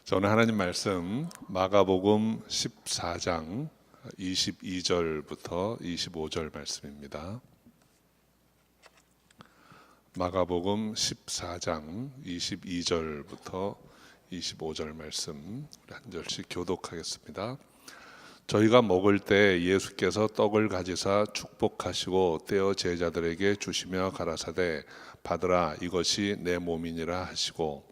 오늘 하나님 말씀 마가복음 14장 22절부터 25절 말씀입니다. 마가복음 14장 22절부터 25절 말씀 우리 한 절씩 교독하겠습니다. 저희가 먹을 때 예수께서 떡을 가지사 축복하시고 떼어 제자들에게 주시며 가라사대 받으라 이것이 내 몸이니라 하시고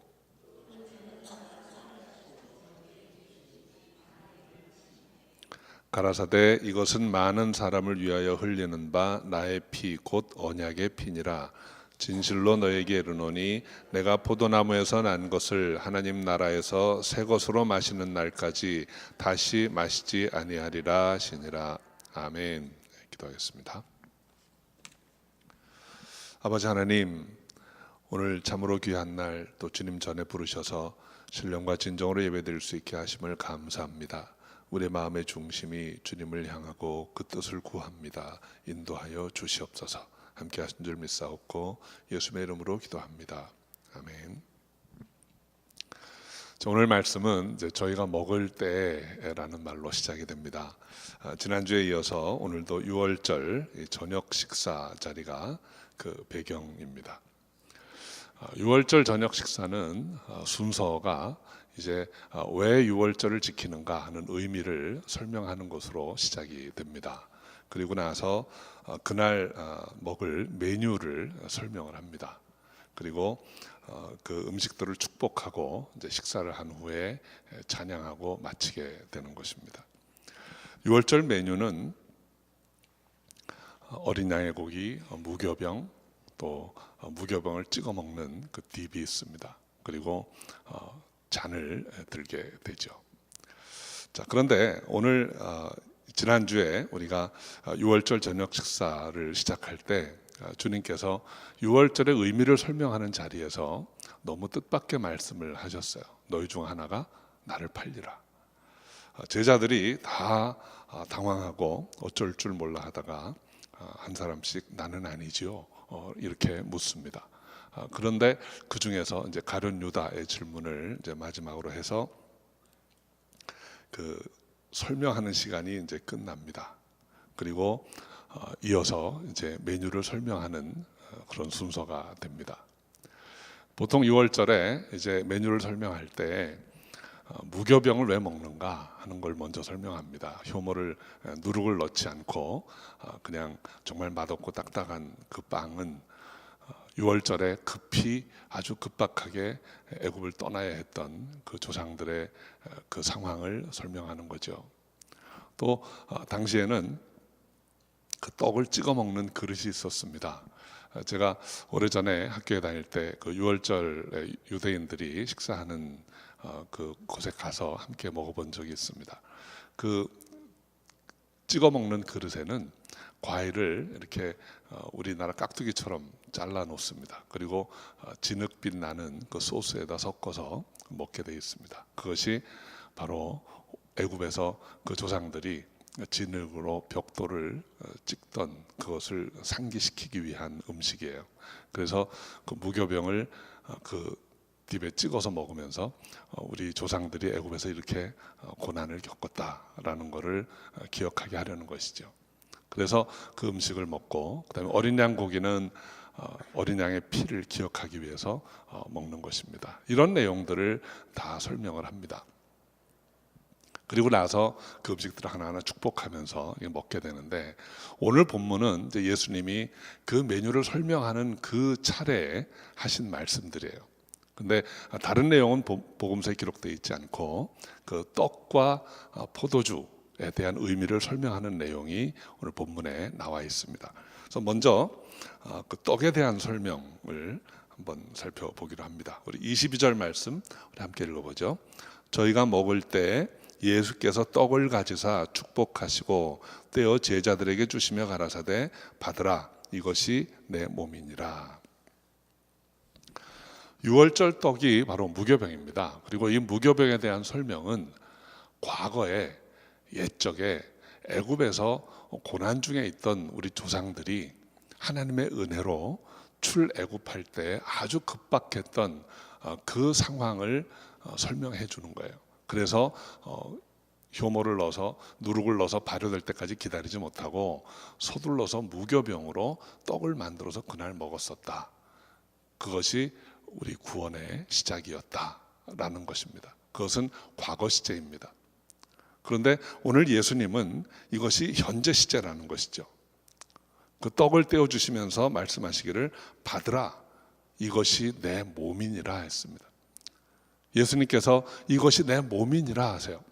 가라사대 이것은 많은 사람을 위하여 흘리는 바 나의 피 곧 언약의 피니라. 진실로 너에게 이르노니 내가 포도나무에서 난 것을 하나님 나라에서 새 것으로 마시는 날까지 다시 마시지 아니하리라 하시니라. 아멘. 기도하겠습니다. 아버지 하나님, 오늘 참으로 귀한 날 또 주님 전에 부르셔서 신령과 진정으로 예배드릴 수 있게 하심을 감사합니다. 우리의 마음의 중심이 주님을 향하고 그 뜻을 구합니다. 인도하여 주시옵소서. 함께 하신 줄 믿사옵고 예수의 이름으로 기도합니다. 아멘. 오늘 말씀은 이제 저희가 먹을 때라는 말로 시작이 됩니다. 지난주에 이어서 오늘도 6월절 저녁 식사 자리가 그 배경입니다. 6월절 저녁 식사는 순서가 이제 왜 6월절을 지키는가 하는 의미를 설명하는 것으로 시작이 됩니다. 그리고 나서 그날 먹을 메뉴를 설명을 합니다. 그리고 그 음식들을 축복하고 이제 식사를 한 후에 찬양하고 마치게 되는 것입니다. 6월절 메뉴는 어린 양의 고기, 무교병, 또 무교병을 찍어 먹는 그 딥이 있습니다. 그리고 잔을 들게 되죠. 자, 그런데 오늘 지난주에 우리가 6월절 저녁 식사를 시작할 때 주님께서 6월절의 의미를 설명하는 자리에서 너무 뜻밖의 말씀을 하셨어요. 너희 중 하나가 나를 팔리라. 제자들이 다 당황하고 어쩔 줄 몰라 하다가 한 사람씩 나는 아니지요. 이렇게 묻습니다. 그런데 그 중에서 이제 가룟 유다의 질문을 이제 마지막으로 해서 그 설명하는 시간이 이제 끝납니다. 그리고 이어서 이제 메뉴를 설명하는 그런 순서가 됩니다. 보통 6월절에 이제 메뉴를 설명할 때 무교병을 왜 먹는가 하는 걸 먼저 설명합니다. 효모를 누룩을 넣지 않고 그냥 정말 맛없고 딱딱한 그 빵은 6월절에 급히 아주 급박하게 애굽을 떠나야 했던 그 조상들의 그 상황을 설명하는 거죠. 또 당시에는 그 떡을 찍어 먹는 그릇이 있었습니다. 제가 오래전에 학교에 다닐 때 그 6월절에 유대인들이 식사하는 그 곳에 가서 함께 먹어본 적이 있습니다. 그 찍어 먹는 그릇에는 과일을 이렇게 우리나라 깍두기처럼 잘라 놓습니다. 그리고 진흙빛 나는 그 소스에다 섞어서 먹게 되어 있습니다. 그것이 바로 애굽에서 그 조상들이 진흙으로 벽돌을 찍던 그것을 상기시키기 위한 음식이에요. 그래서 그 무교병을 그 딥에 찍어서 먹으면서 우리 조상들이 애굽에서 이렇게 고난을 겪었다라는 것을 기억하게 하려는 것이죠. 그래서 그 음식을 먹고 그다음에 어린 양 고기는 어린 양의 피를 기억하기 위해서 먹는 것입니다. 이런 내용들을 다 설명을 합니다. 그리고 나서 그 음식들을 하나하나 축복하면서 먹게 되는데 오늘 본문은 이제 예수님이 그 메뉴를 설명하는 그 차례에 하신 말씀들이에요. 근데 다른 내용은 복음서에 기록되어 있지 않고 그 떡과 포도주에 대한 의미를 설명하는 내용이 오늘 본문에 나와 있습니다. 그래서 먼저 그 떡에 대한 설명을 한번 살펴보기로 합니다. 우리 22절 말씀 우리 함께 읽어보죠. 저희가 먹을 때 예수께서 떡을 가지사 축복하시고 떼어 제자들에게 주시며 가라사대 받으라 이것이 내 몸이니라. 6월절 떡이 바로 무교병입니다. 그리고 이 무교병에 대한 설명은 과거에 옛적에 애굽에서 고난 중에 있던 우리 조상들이 하나님의 은혜로 출애굽할 때 아주 급박했던 그 상황을 설명해 주는 거예요. 그래서 효모를 넣어서 누룩을 넣어서 발효될 때까지 기다리지 못하고 서둘러서 무교병으로 떡을 만들어서 그날 먹었었다. 그것이 우리 구원의 시작이었다라는 것입니다. 그것은 과거 시제입니다. 그런데 오늘 예수님은 이것이 현재 시제라는 것이죠. 그 떡을 떼어주시면서 말씀하시기를 받으라, 이것이 내 몸이니라 했습니다. 예수님께서 이것이 내 몸이니라 하세요.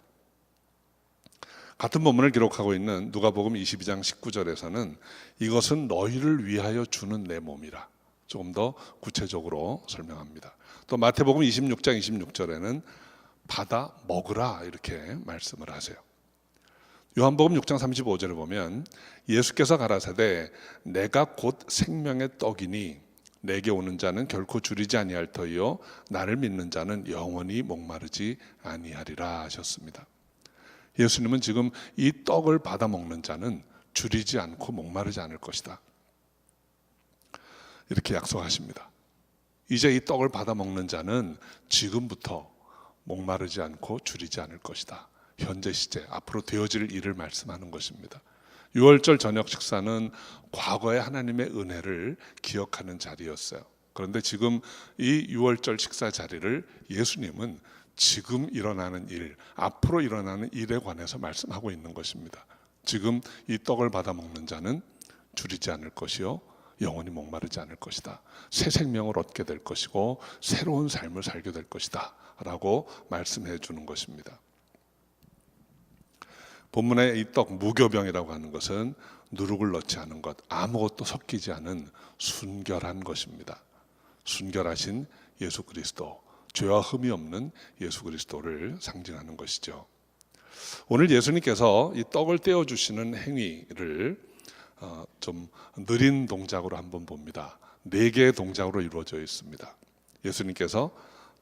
같은 본문을 기록하고 있는 누가복음 22장 19절에서는 이것은 너희를 위하여 주는 내 몸이라 조금 더 구체적으로 설명합니다. 또 마태복음 26장 26절에는 받아 먹으라 이렇게 말씀을 하세요. 요한복음 6장 35절을 보면 예수께서 가라사대 내가 곧 생명의 떡이니 내게 오는 자는 결코 줄이지 아니할 터이요 나를 믿는 자는 영원히 목마르지 아니하리라 하셨습니다. 예수님은 지금 이 떡을 받아 먹는 자는 줄이지 않고 목마르지 않을 것이다, 이렇게 약속하십니다. 이제 이 떡을 받아 먹는 자는 지금부터 목마르지 않고 줄이지 않을 것이다. 현재 시제, 앞으로 되어질 일을 말씀하는 것입니다. 유월절 저녁 식사는 과거의 하나님의 은혜를 기억하는 자리였어요. 그런데 지금 이 유월절 식사 자리를 예수님은 지금 일어나는 일, 앞으로 일어나는 일에 관해서 말씀하고 있는 것입니다. 지금 이 떡을 받아 먹는 자는 줄이지 않을 것이요 영원히 목마르지 않을 것이다. 새 생명을 얻게 될 것이고 새로운 삶을 살게 될 것이다 라고 말씀해 주는 것입니다. 본문의 이 떡 무교병이라고 하는 것은 누룩을 넣지 않은 것, 아무것도 섞이지 않은 순결한 것입니다. 순결하신 예수 그리스도, 죄와 흠이 없는 예수 그리스도를 상징하는 것이죠. 오늘 예수님께서 이 떡을 떼어주시는 행위를 좀 느린 동작으로 한번 봅니다. 4개의 동작으로 이루어져 있습니다. 예수님께서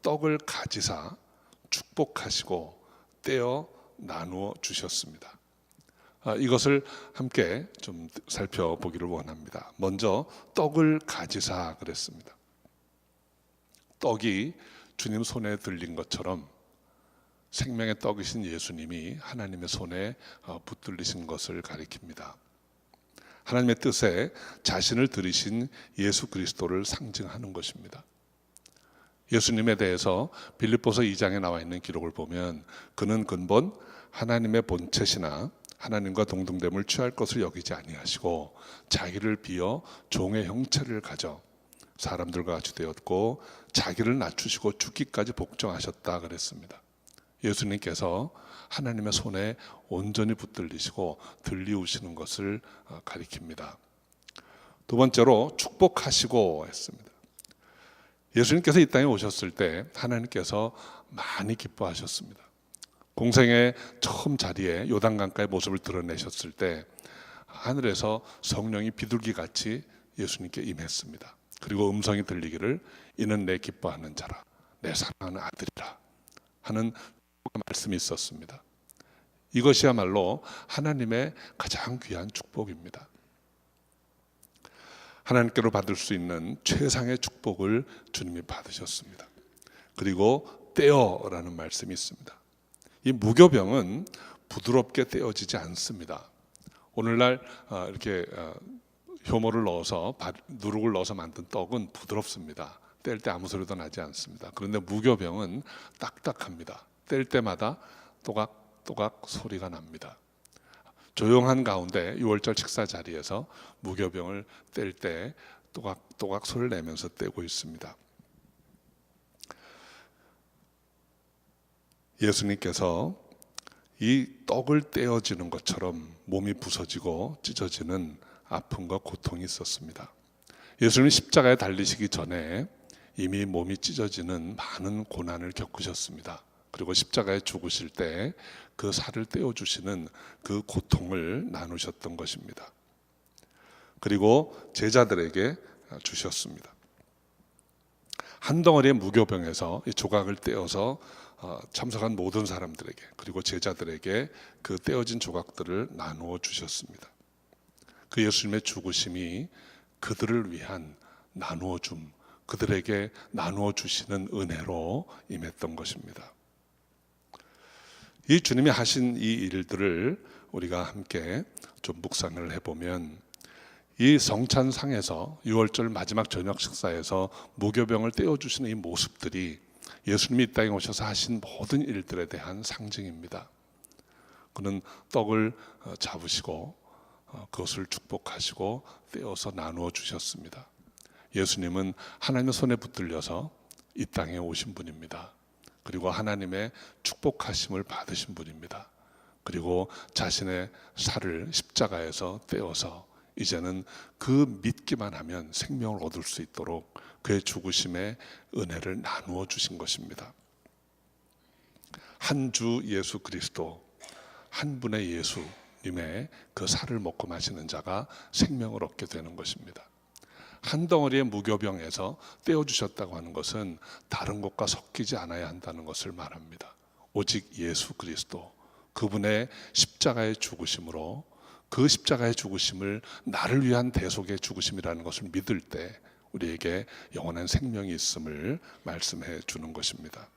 떡을 가지사 축복하시고 떼어 나누어 주셨습니다. 이것을 함께 좀 살펴보기를 원합니다. 먼저 떡을 가지사 그랬습니다. 떡이 주님 손에 들린 것처럼 생명의 떡이신 예수님이 하나님의 손에 붙들리신 것을 가리킵니다. 하나님의 뜻에 자신을 들이신 예수 그리스도를 상징하는 것입니다. 예수님에 대해서 빌립보서 2장에 나와 있는 기록을 보면 그는 근본 하나님의 본체시나 하나님과 동등됨을 취할 것을 여기지 아니하시고 자기를 비어 종의 형체를 가져 사람들과 같이 되었고 자기를 낮추시고 죽기까지 복종하셨다 그랬습니다. 예수님께서 하나님의 손에 온전히 붙들리시고 들리우시는 것을 가리킵니다. 두 번째로 축복하시고 했습니다. 예수님께서 이 땅에 오셨을 때 하나님께서 많이 기뻐하셨습니다. 공생의 처음 자리에 요단강가의 모습을 드러내셨을 때 하늘에서 성령이 비둘기같이 예수님께 임했습니다. 그리고 음성이 들리기를 이는 내 기뻐하는 자라, 내 사랑하는 아들이라 하는 말씀이 있었습니다. 이것이야말로 하나님의 가장 귀한 축복입니다. 하나님께로 받을 수 있는 최상의 축복을 주님이 받으셨습니다. 그리고 떼어라는 말씀이 있습니다. 이 무교병은 부드럽게 떼어지지 않습니다. 오늘날 이렇게 효모를 넣어서 누룩을 넣어서 만든 떡은 부드럽습니다. 뗄 때 아무 소리도 나지 않습니다. 그런데 무교병은 딱딱합니다. 뗄 때마다 또각또각 소리가 납니다. 조용한 가운데 유월절 식사 자리에서 무교병을 뗄 때 또각또각 소리를 내면서 떼고 있습니다. 예수님께서 이 떡을 떼어지는 것처럼 몸이 부서지고 찢어지는 아픔과 고통이 있었습니다. 예수님은 십자가에 달리시기 전에 이미 몸이 찢어지는 많은 고난을 겪으셨습니다. 그리고 십자가에 죽으실 때 그 살을 떼어주시는 그 고통을 나누셨던 것입니다. 그리고 제자들에게 주셨습니다. 한 덩어리의 무교병에서 이 조각을 떼어서 참석한 모든 사람들에게 그리고 제자들에게 그 떼어진 조각들을 나누어 주셨습니다. 그 예수님의 죽으심이 그들을 위한 나누어 줌, 그들에게 나누어 주시는 은혜로 임했던 것입니다. 이 주님이 하신 이 일들을 우리가 함께 좀 묵상을 해보면, 이 성찬상에서 6월절 마지막 저녁 식사에서 무교병을 떼어주시는 이 모습들이 예수님이 이 땅에 오셔서 하신 모든 일들에 대한 상징입니다. 그는 떡을 잡으시고 그것을 축복하시고 떼어서 나누어 주셨습니다. 예수님은 하나님의 손에 붙들려서 이 땅에 오신 분입니다. 그리고 하나님의 축복하심을 받으신 분입니다. 그리고 자신의 살을 십자가에서 떼어서 이제는 그 믿기만 하면 생명을 얻을 수 있도록 그의 죽으심의 은혜를 나누어 주신 것입니다. 한 주 예수 그리스도, 한 분의 예수님의 그 살을 먹고 마시는 자가 생명을 얻게 되는 것입니다. 한 덩어리의 무교병에서 떼어주셨다고 하는 것은 다른 것과 섞이지 않아야 한다는 것을 말합니다. 오직 예수 그리스도, 그분의 십자가의 죽으심으로, 그 십자가의 죽으심을 나를 위한 대속의 죽으심이라는 것을 믿을 때 우리에게 영원한 생명이 있음을 말씀해 주는 것입니다.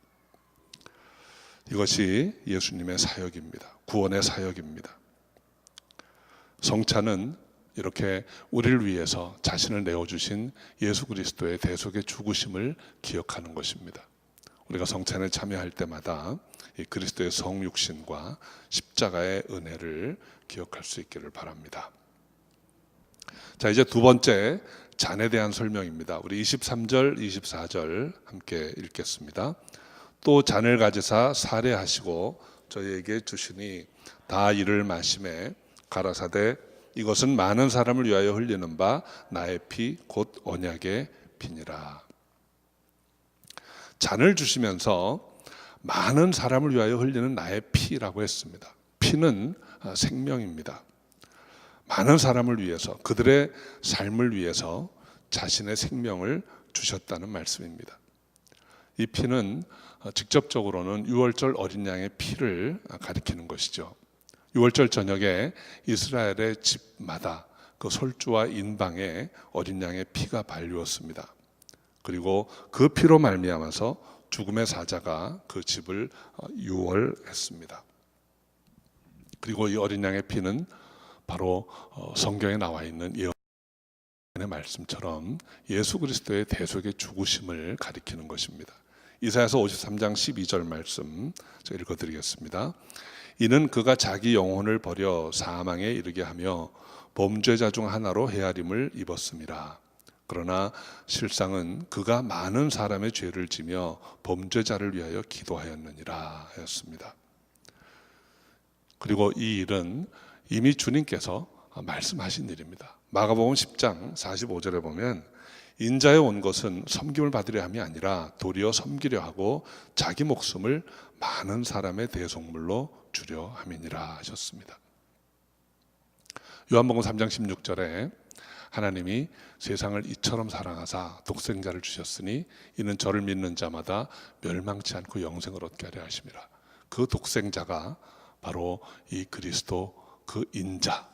이것이 예수님의 사역입니다. 구원의 사역입니다. 성찬은 이렇게 우리를 위해서 자신을 내어주신 예수 그리스도의 대속의 죽으심을 기억하는 것입니다. 우리가 성찬에 참여할 때마다 이 그리스도의 성육신과 십자가의 은혜를 기억할 수 있기를 바랍니다. 자, 이제 두 번째 잔에 대한 설명입니다. 우리 23절, 24절 함께 읽겠습니다. 또 잔을 가지사 사례하시고 저희에게 주시니 다 이를 마시매 가라사대 이것은 많은 사람을 위하여 흘리는 바 나의 피 곧 언약의 피니라. 잔을 주시면서 많은 사람을 위하여 흘리는 나의 피라고 했습니다. 피는 생명입니다. 많은 사람을 위해서, 그들의 삶을 위해서 자신의 생명을 주셨다는 말씀입니다. 이 피는 직접적으로는 유월절 어린 양의 피를 가리키는 것이죠. 유월절 저녁에 이스라엘의 집마다 그 솔주와 인방에 어린 양의 피가 발리웠습니다. 그리고 그 피로 말미암아서 죽음의 사자가 그 집을 유월했습니다. 그리고 이 어린 양의 피는 바로 성경에 나와 있는 예언의 말씀처럼 예수 그리스도의 대속의 죽으심을 가리키는 것입니다. 이사야서 53장 12절 말씀 제가 읽어드리겠습니다. 이는 그가 자기 영혼을 버려 사망에 이르게 하며 범죄자 중 하나로 헤아림을 입었음이라. 그러나 실상은 그가 많은 사람의 죄를 지며 범죄자를 위하여 기도하였느니라 하였습니다. 그리고 이 일은 이미 주님께서 말씀하신 일입니다. 마가복음 10장 45절에 보면 인자에 온 것은 섬김을 받으려 함이 아니라 도리어 섬기려 하고 자기 목숨을 많은 사람의 대속물로 주려 함이니라 하셨습니다. 요한복음 3장 16절에 하나님이 세상을 이처럼 사랑하사 독생자를 주셨으니 이는 저를 믿는 자마다 멸망치 않고 영생을 얻게 하려 하심이라. 그 독생자가 바로 이 그리스도, 그 인자,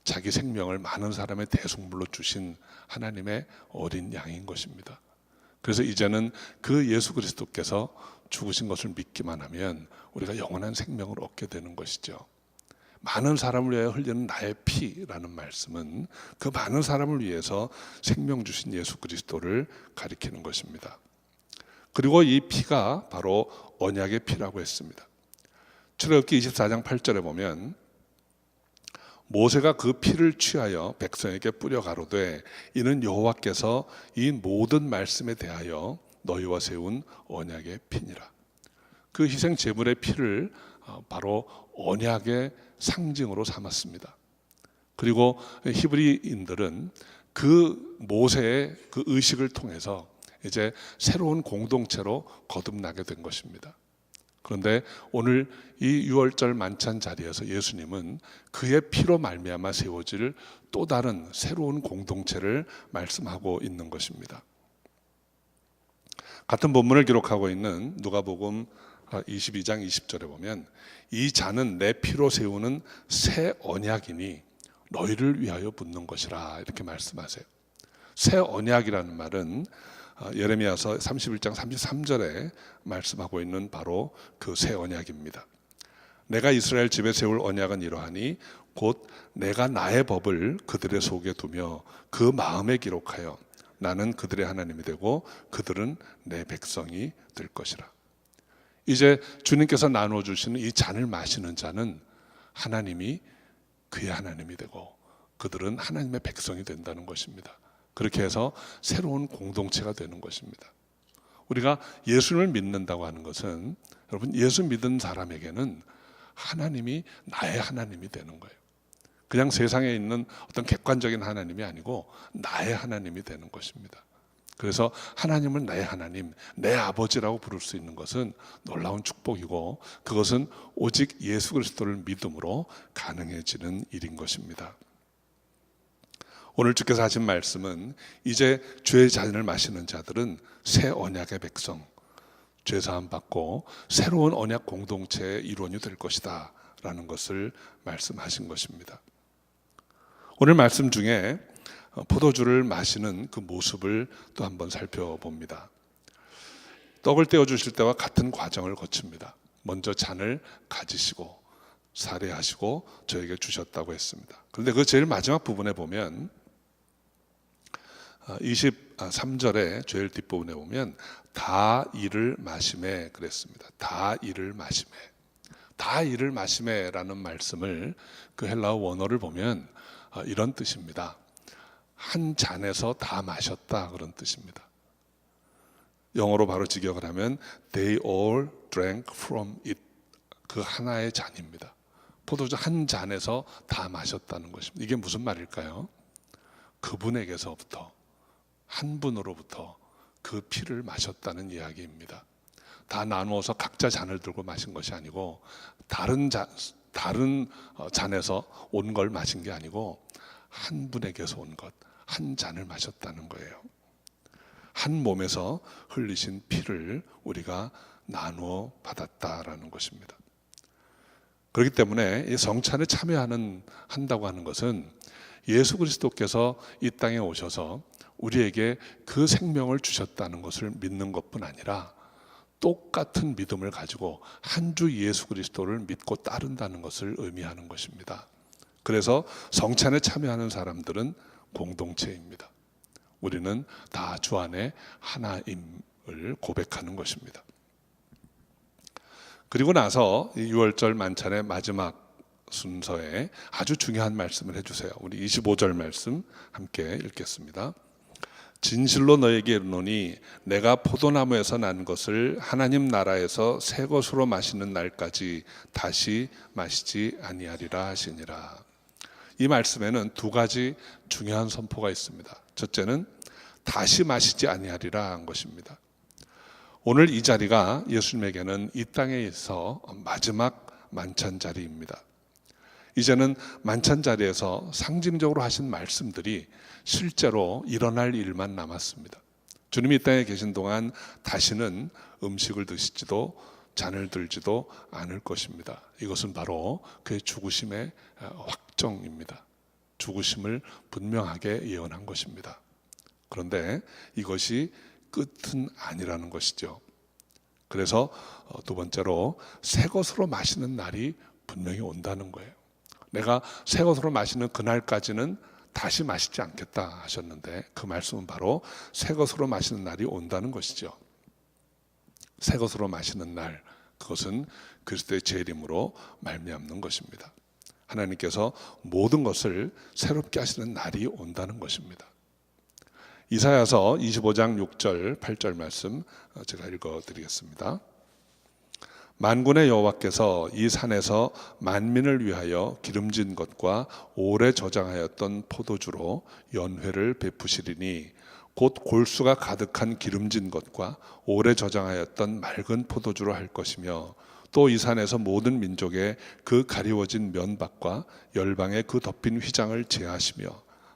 자기 생명을 많은 사람의 대속물로 주신 하나님의 어린 양인 것입니다. 그래서 이제는 그 예수 그리스도께서 죽으신 것을 믿기만 하면 우리가 영원한 생명을 얻게 되는 것이죠. 많은 사람을 위하여 흘리는 나의 피라는 말씀은 그 많은 사람을 위해서 생명 주신 예수 그리스도를 가리키는 것입니다. 그리고 이 피가 바로 언약의 피라고 했습니다. 출애굽기 24장 8절에 보면 모세가 그 피를 취하여 백성에게 뿌려 가로되 이는 여호와께서 이 모든 말씀에 대하여 너희와 세운 언약의 피니라. 그 희생 제물의 피를 바로 언약의 상징으로 삼았습니다. 그리고 히브리인들은 그 모세의 그 의식을 통해서 이제 새로운 공동체로 거듭나게 된 것입니다. 그런데 오늘 이 유월절 만찬 자리에서 예수님은 그의 피로 말미암아 세워질 또 다른 새로운 공동체를 말씀하고 있는 것입니다. 같은 본문을 기록하고 있는 누가복음 22장 20절에 보면 이 잔은 내 피로 세우는 새 언약이니 너희를 위하여 붓는 것이라 이렇게 말씀하세요. 새 언약이라는 말은 예레미야서 31장 33절에 말씀하고 있는 바로 그 새 언약입니다. 내가 이스라엘 집에 세울 언약은 이러하니 곧 내가 나의 법을 그들의 속에 두며 그 마음에 기록하여 나는 그들의 하나님이 되고 그들은 내 백성이 될 것이라. 이제 주님께서 나누어 주시는 이 잔을 마시는 자는 하나님이 그의 하나님이 되고 그들은 하나님의 백성이 된다는 것입니다. 그렇게 해서 새로운 공동체가 되는 것입니다. 우리가 예수를 믿는다고 하는 것은, 여러분, 예수 믿은 사람에게는 하나님이 나의 하나님이 되는 거예요. 그냥 세상에 있는 어떤 객관적인 하나님이 아니고 나의 하나님이 되는 것입니다. 그래서 하나님을 나의 하나님, 내 아버지라고 부를 수 있는 것은 놀라운 축복이고, 그것은 오직 예수 그리스도를 믿음으로 가능해지는 일인 것입니다. 오늘 주께서 하신 말씀은 이제 죄의 잔을 마시는 자들은 새 언약의 백성, 죄사함 받고 새로운 언약 공동체의 일원이 될 것이다 라는 것을 말씀하신 것입니다. 오늘 말씀 중에 포도주를 마시는 그 모습을 또 한번 살펴봅니다. 떡을 떼어 주실 때와 같은 과정을 거칩니다. 먼저 잔을 가지시고 사례하시고 저에게 주셨다고 했습니다. 그런데 그 제일 마지막 부분에 보면 23절에 제일 뒷부분에 보면 다 이를 마시매 그랬습니다. 다 이를 마시매. 다 이를 마시매라는 말씀을 그 헬라어 원어를 보면 이런 뜻입니다. 한 잔에서 다 마셨다 그런 뜻입니다. 영어로 바로 직역을 하면 They all drank from it. 그 하나의 잔입니다. 포도주 한 잔에서 다 마셨다는 것입니다. 이게 무슨 말일까요? 그분에게서부터, 한 분으로부터 그 피를 마셨다는 이야기입니다. 다 나누어서 각자 잔을 들고 마신 것이 아니고 다른 잔에서 온 걸 마신 게 아니고 한 분에게서 온 것, 한 잔을 마셨다는 거예요. 한 몸에서 흘리신 피를 우리가 나누어 받았다라는 것입니다. 그렇기 때문에 이 성찬에 한다고 하는 것은 예수 그리스도께서 이 땅에 오셔서 우리에게 그 생명을 주셨다는 것을 믿는 것뿐 아니라 똑같은 믿음을 가지고 한 주 예수 그리스도를 믿고 따른다는 것을 의미하는 것입니다. 그래서 성찬에 참여하는 사람들은 공동체입니다. 우리는 다 주 안에 하나임을 고백하는 것입니다. 그리고 나서 6월절 만찬의 마지막 순서에 아주 중요한 말씀을 해주세요. 우리 25절 말씀 함께 읽겠습니다. 진실로 너에게 이르노니 내가 포도나무에서 난 것을 하나님 나라에서 새 것으로 마시는 날까지 다시 마시지 아니하리라 하시니라. 이 말씀에는 두 가지 중요한 선포가 있습니다. 첫째는 다시 마시지 아니하리라 한 것입니다. 오늘 이 자리가 예수님에게는 이 땅에서 마지막 만찬 자리입니다. 이제는 만찬 자리에서 상징적으로 하신 말씀들이 실제로 일어날 일만 남았습니다. 주님이 이 땅에 계신 동안 다시는 음식을 드시지도 잔을 들지도 않을 것입니다. 이것은 바로 그의 죽으심의 확정입니다. 죽으심을 분명하게 예언한 것입니다. 그런데 이것이 끝은 아니라는 것이죠. 그래서 두 번째로 새 것으로 마시는 날이 분명히 온다는 거예요. 내가 새 것으로 마시는 그날까지는 다시 마시지 않겠다 하셨는데 그 말씀은 바로 새 것으로 마시는 날이 온다는 것이죠. 새 것으로 마시는 날, 그것은 그리스도의 재림으로 말미암는 것입니다. 하나님께서 모든 것을 새롭게 하시는 날이 온다는 것입니다. 이사야서 25장 6절 8절 말씀 제가 읽어드리겠습니다. 만군의 여호와께서 이 산에서 만민을 위하여 기름진 것과 오래 저장하였던 포도주로 연회를 베푸시리니 곧 골수가 가득한 기름진 것과 오래 저장하였던 맑은 포도주로 할 것이며 또 이 산에서 모든 민족의 그 가리워진 면박과 열방의 그 덮인 휘장을 제하시며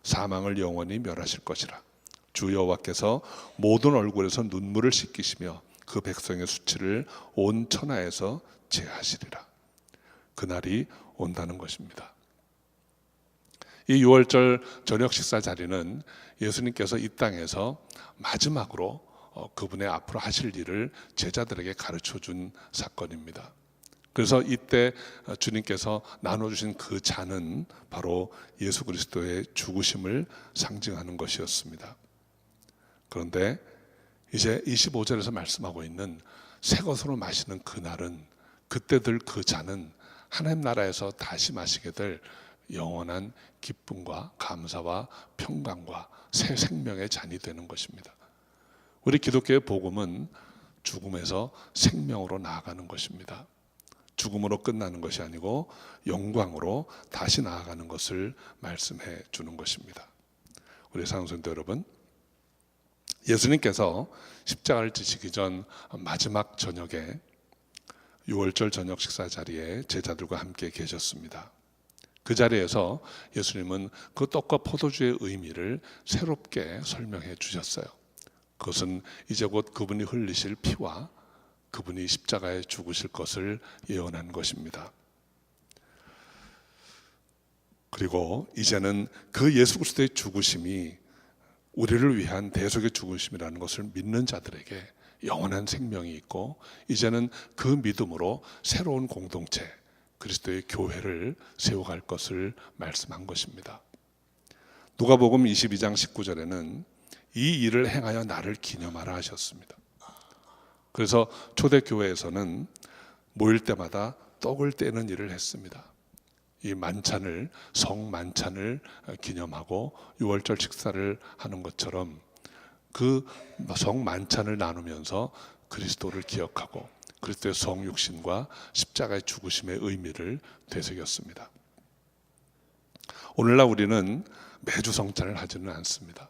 사망을 영원히 멸하실 것이라. 주 여호와께서 모든 얼굴에서 눈물을 씻기시며 그 백성의 수치를 온 천하에서 제하시리라. 그날이 온다는 것입니다. 이 6월절 저녁 식사 자리는 예수님께서 이 땅에서 마지막으로 그분의 앞으로 하실 일을 제자들에게 가르쳐 준 사건입니다. 그래서 이때 주님께서 나눠주신 그 잔은 바로 예수 그리스도의 죽으심을 상징하는 것이었습니다. 그런데 이제 25절에서 말씀하고 있는 새 것으로 마시는 그날은, 그때들 그 잔은 하나님 나라에서 다시 마시게 될 영원한 기쁨과 감사와 평강과 새 생명의 잔이 되는 것입니다. 우리 기독교의 복음은 죽음에서 생명으로 나아가는 것입니다. 죽음으로 끝나는 것이 아니고 영광으로 다시 나아가는 것을 말씀해 주는 것입니다. 우리 사랑성도 여러분, 예수님께서 십자가를 지시기 전 마지막 저녁에 유월절 저녁 식사 자리에 제자들과 함께 계셨습니다. 그 자리에서 예수님은 그 떡과 포도주의 의미를 새롭게 설명해 주셨어요. 그것은 이제 곧 그분이 흘리실 피와 그분이 십자가에 죽으실 것을 예언한 것입니다. 그리고 이제는 그 예수 그리스도의 죽으심이 우리를 위한 대속의 죽으심이라는 것을 믿는 자들에게 영원한 생명이 있고, 이제는 그 믿음으로 새로운 공동체, 그리스도의 교회를 세워갈 것을 말씀한 것입니다. 누가복음 22장 19절에는 이 일을 행하여 나를 기념하라 하셨습니다. 그래서 초대교회에서는 모일 때마다 떡을 떼는 일을 했습니다. 이 만찬을, 성만찬을 기념하고 유월절 식사를 하는 것처럼 그 성만찬을 나누면서 그리스도를 기억하고 그리스도의 성육신과 십자가의 죽으심의 의미를 되새겼습니다. 오늘날 우리는 매주 성찬을 하지는 않습니다.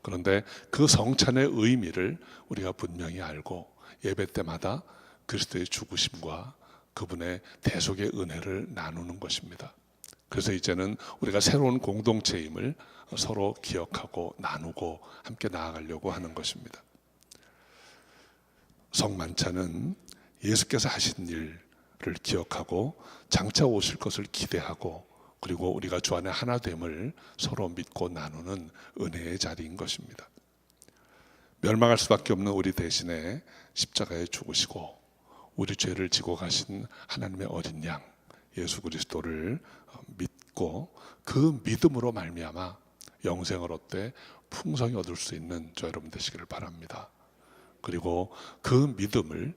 그런데 그 성찬의 의미를 우리가 분명히 알고 예배 때마다 그리스도의 죽으심과 그분의 대속의 은혜를 나누는 것입니다. 그래서 이제는 우리가 새로운 공동체임을 서로 기억하고 나누고 함께 나아가려고 하는 것입니다. 성만찬은 예수께서 하신 일을 기억하고 장차 오실 것을 기대하고, 그리고 우리가 주 안에 하나됨을 서로 믿고 나누는 은혜의 자리인 것입니다. 멸망할 수밖에 없는 우리 대신에 십자가에 죽으시고 우리 죄를 지고 가신 하나님의 어린 양 예수 그리스도를 믿고 그 믿음으로 말미암아 영생을 얻되 풍성히 얻을 수 있는 저 여러분 되시기를 바랍니다. 그리고 그 믿음을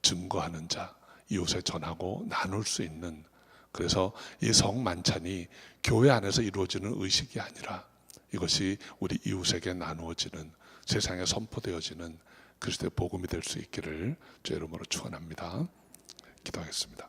증거하는 자, 이웃에 전하고 나눌 수 있는, 그래서 이 성만찬이 교회 안에서 이루어지는 의식이 아니라 이것이 우리 이웃에게 나누어지는, 세상에 선포되어지는 그리스도의 복음이 될 수 있기를 주의 이름으로 축원합니다. 기도하겠습니다.